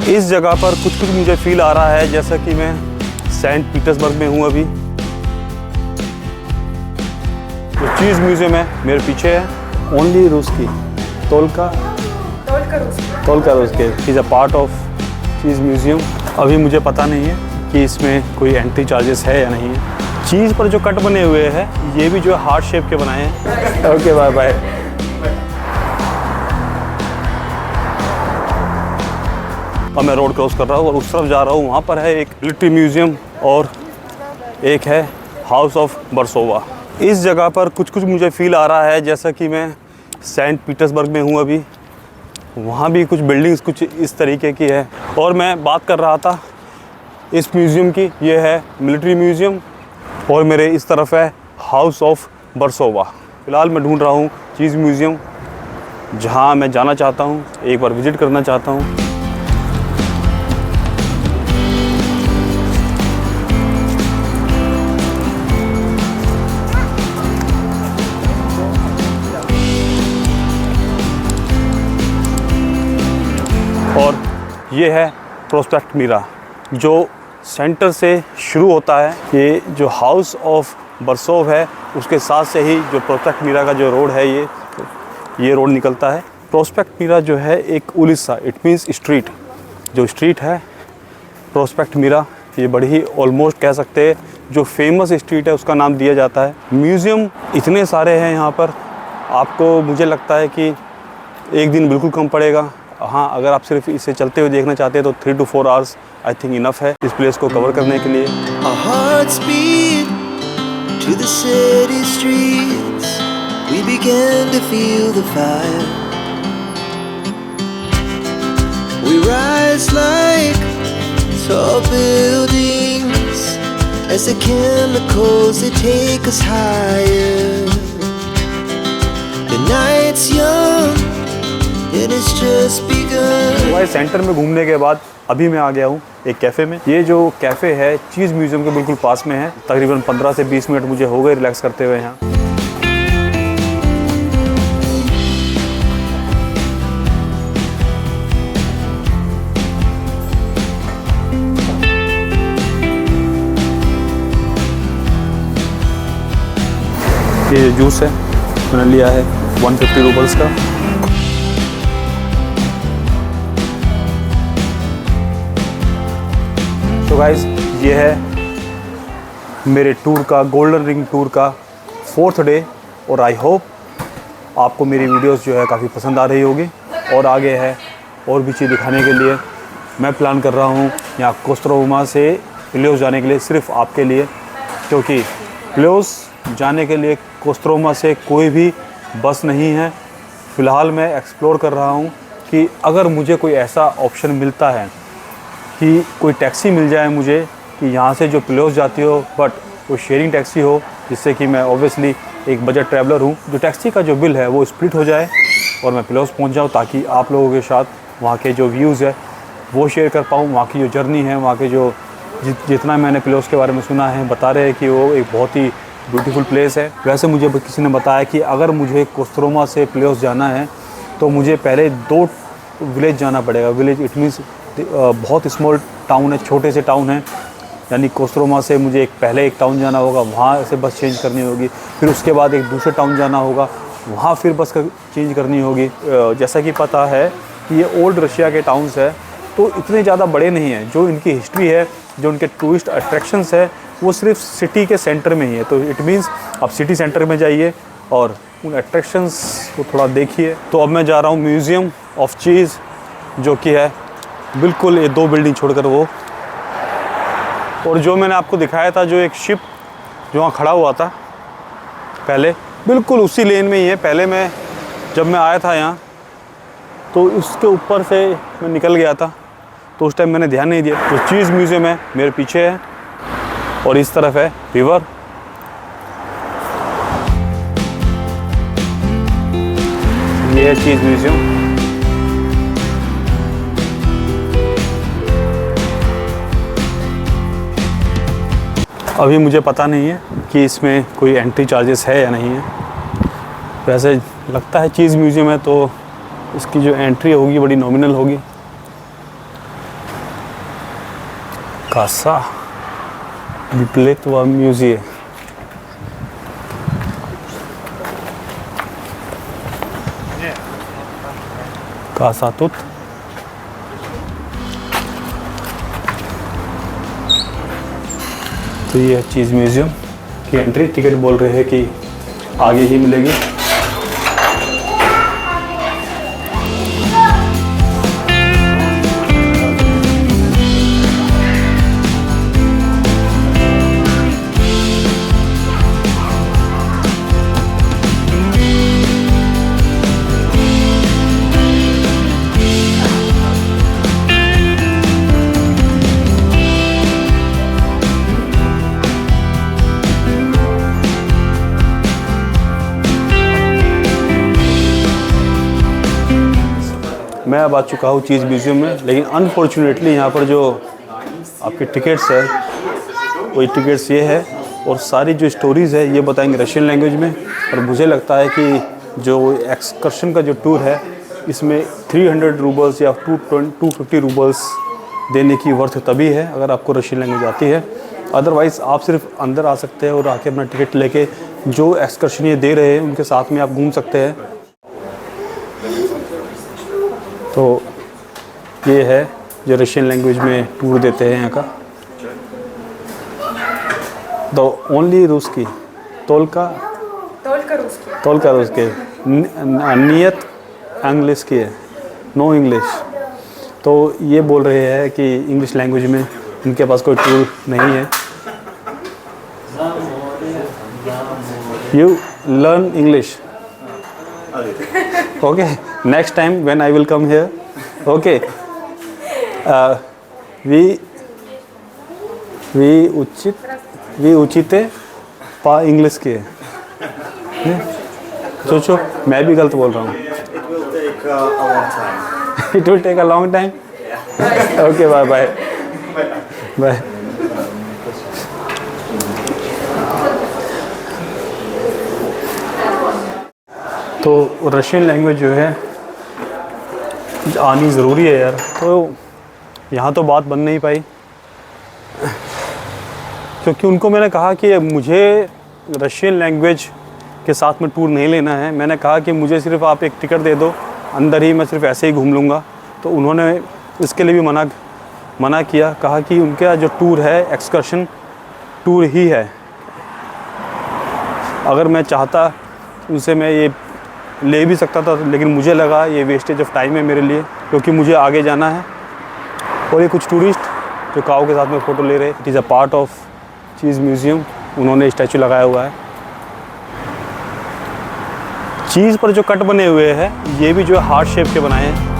इस जगह पर कुछ मुझे फील आ रहा है जैसा कि मैं सेंट पीटर्सबर्ग में हूँ। अभी जो चीज़ म्यूजियम है मेरे पीछे है। Only Russki Tolka Russki is a part of cheese museum. अभी मुझे पता नहीं है कि इसमें कोई एंट्री चार्जेस है या नहीं है। चीज़ पर जो कट बने हुए हैं ये भी जो है हार्ट शेप के बनाए हैं। Okay bye bye. अब मैं रोड क्रॉस कर रहा हूँ और उस तरफ जा रहा हूँ। वहाँ पर है एक मिलिट्री म्यूजियम और एक है हाउस ऑफ वर्सोवा। इस जगह पर कुछ मुझे फील आ रहा है जैसा कि मैं सेंट पीटर्सबर्ग में हूँ। अभी वहाँ भी कुछ बिल्डिंग्स कुछ इस तरीके की है। और मैं बात कर रहा था इस म्यूज़ियम की। ये है मिलिट्री म्यूज़ियम और मेरे इस तरफ है हाउस ऑफ वर्सोवा। फ़िलहाल मैं ढूंढ रहा हूँ चीज़ म्यूज़ियम जहाँ मैं जाना चाहता हूँ, एक बार विज़िट करना चाहता हूँ। और ये है प्रोस्पेक्ट मिरा जो सेंटर से शुरू होता है। ये जो हाउस ऑफ वर्सोवा है उसके साथ से ही जो प्रोस्पेक्ट मिरा का जो रोड है ये रोड निकलता है। प्रोस्पेक्ट मिरा जो है एक उलिसा, इट मीन्स स्ट्रीट। जो स्ट्रीट है प्रोस्पेक्ट मिरा ये बड़ी ही ऑलमोस्ट कह सकते हैं जो फेमस स्ट्रीट है उसका नाम दिया जाता है। म्यूज़ियम इतने सारे हैं यहाँ पर, आपको मुझे लगता है कि एक दिन बिल्कुल कम पड़ेगा। हाँ, अगर आप सिर्फ इसे चलते हुए देखना चाहते हैं तो 3 to 4 hours I think enough है इस प्लेस को कवर करने के लिए। Our hearts beat to the city streets. We began to feel the fire. We rise like tall buildings as the chemicals they take us higher. The night's young. Y centre में घूमने के बाद अभी मैं आ गया हूँ एक कैफ़े में। ये जो कैफ़े है चीज़ म्यूज़ियम के बिल्कुल पास में है। तकरीबन 15 से 20 मिनट मुझे हो गए रिलैक्स करते हुए यहाँ। ये जूस है मैंने लिया है 150 रुपीज़ का। तो गाइस ये है मेरे टूर का, गोल्डन रिंग टूर का 4th डे और आई होप आपको मेरी वीडियोस जो है काफ़ी पसंद आ रही होगी। और आगे है और भी चीज़ दिखाने के लिए मैं प्लान कर रहा हूँ यहाँ कोस्त्रोमा से इलियोस जाने के लिए, सिर्फ आपके लिए, क्योंकि इलियोस जाने के लिए कोस्त्रोमा से कोई भी बस नहीं है। फ़िलहाल मैं एक्सप्लोर कर रहा हूँ कि अगर मुझे कोई ऐसा ऑप्शन मिलता है कि कोई टैक्सी मिल जाए मुझे कि यहाँ से जो इलियोस जाती हो बट वो शेयरिंग टैक्सी हो, जिससे कि मैं ऑब्वियसली एक बजट ट्रैवलर हूँ, जो टैक्सी का जो बिल है वो स्प्लिट हो जाए और मैं इलियोस पहुँच जाऊँ, ताकि आप लोगों के साथ वहाँ के जो व्यूज़ है वो शेयर कर पाऊँ। वहाँ की जो जर्नी है, वहाँ के जो जितना मैंने इलियोस के बारे में सुना है, बता रहे हैं कि वो एक बहुत ही ब्यूटीफुल प्लेस है। वैसे मुझे किसी ने बताया कि अगर मुझे कोस्त्रोमा से इलियोस जाना है तो मुझे पहले 2 विलेज जाना पड़ेगा। विलेज इट मीन्स बहुत स्मॉल टाउन है, छोटे से टाउन है। यानी कोस्त्रोमा से मुझे पहले एक टाउन जाना होगा, वहाँ से बस चेंज करनी होगी, फिर उसके बाद एक दूसरे टाउन जाना होगा, वहाँ फिर बस चेंज करनी होगी। जैसा कि पता है कि ये ओल्ड रशिया के टाउन्स है तो इतने ज़्यादा बड़े नहीं हैं। जो इनकी हिस्ट्री है, जो उनके टूरिस्ट अट्रैक्शंस है, वो सिर्फ सिटी के सेंटर में ही है। तो इट मीन्स आप सिटी सेंटर में जाइए और उन अट्रैक्शंस को थोड़ा देखिए। तो अब मैं जा रहा हूँ म्यूज़ियम ऑफ चीज़, जो कि है बिल्कुल ये 2 बिल्डिंग छोड़कर वो, और जो मैंने आपको दिखाया था जो एक शिप जो वहाँ खड़ा हुआ था पहले, बिल्कुल उसी लेन में ही है। पहले जब मैं आया था यहाँ तो उसके ऊपर से मैं निकल गया था, तो उस टाइम मैंने ध्यान नहीं दिया। जो चीज़ म्यूज़ियम है मेरे पीछे है और इस तरफ है रिवर। ये है चीज़ म्यूज़ियम। अभी मुझे पता नहीं है कि इसमें कोई एंट्री चार्जेस है या नहीं है। वैसे लगता है चीज़ म्यूज़ियम है तो इसकी जो एंट्री होगी बड़ी नॉमिनल होगी। Casa di Pletva Museum. Casa Tut. तो ये चीज़ म्यूज़ियम की एंट्री टिकट बोल रहे हैं कि आगे ही मिलेगी। मैं अब आ चुका हूँ चीज़ म्यूज़ियम में, लेकिन अनफॉर्चुनेटली यहाँ पर जो आपके टिकट्स है वही टिकट्स ये है, और सारी जो स्टोरीज़ है ये बताएंगे रशियन लैंग्वेज में। और मुझे लगता है कि जो एक्सकर्शन का जो टूर है इसमें 300 रूबल्स या 250 रूबल्स देने की वर्थ तभी है अगर आपको रशियन लैंग्वेज आती है। अदरवाइज़ आप सिर्फ अंदर आ सकते हैं और आके अपना टिकट लेके जो एक्सकर्शन ये दे रहे हैं उनके साथ में आप घूम सकते हैं। तो ये है जो रशियन लैंग्वेज में टूर देते हैं यहाँ का। तो ओनली रूसकी तोलका रूसकी नियत इंग्लिश की है, नो इंग्लिश। तो ये बोल रहे हैं कि इंग्लिश लैंग्वेज में इनके पास कोई टूर नहीं है। You learn English okay, next time when I will come here, okay, we उचिते पा इंग्लिश की है। सोचो मैं भी गलत बोल रहा हूँ। It will take a long time. Okay, bye bye. Bye. तो रशियन लैंग्वेज जो है आनी ज़रूरी है यार। तो यहाँ तो बात बन नहीं पाई, क्योंकि उनको मैंने कहा कि मुझे रशियन लैंग्वेज के साथ में टूर नहीं लेना है। मैंने कहा कि मुझे सिर्फ आप एक टिकट दे दो, अंदर ही मैं सिर्फ ऐसे ही घूम लूँगा। तो उन्होंने इसके लिए भी मना किया, कहा कि उनका जो टूर है एक्सकर्शन टूर ही है। अगर मैं चाहता उनसे मैं ये ले भी सकता था, लेकिन मुझे लगा ये वेस्टेज ऑफ टाइम है मेरे लिए, क्योंकि मुझे आगे जाना है। और ये कुछ टूरिस्ट जो काऊ के साथ में फ़ोटो ले रहे, it is a part of cheese museum. उन्होंने स्टैचू लगाया हुआ है। चीज़ पर जो कट बने हुए हैं ये भी जो है हार्ट शेप के बनाए हैं।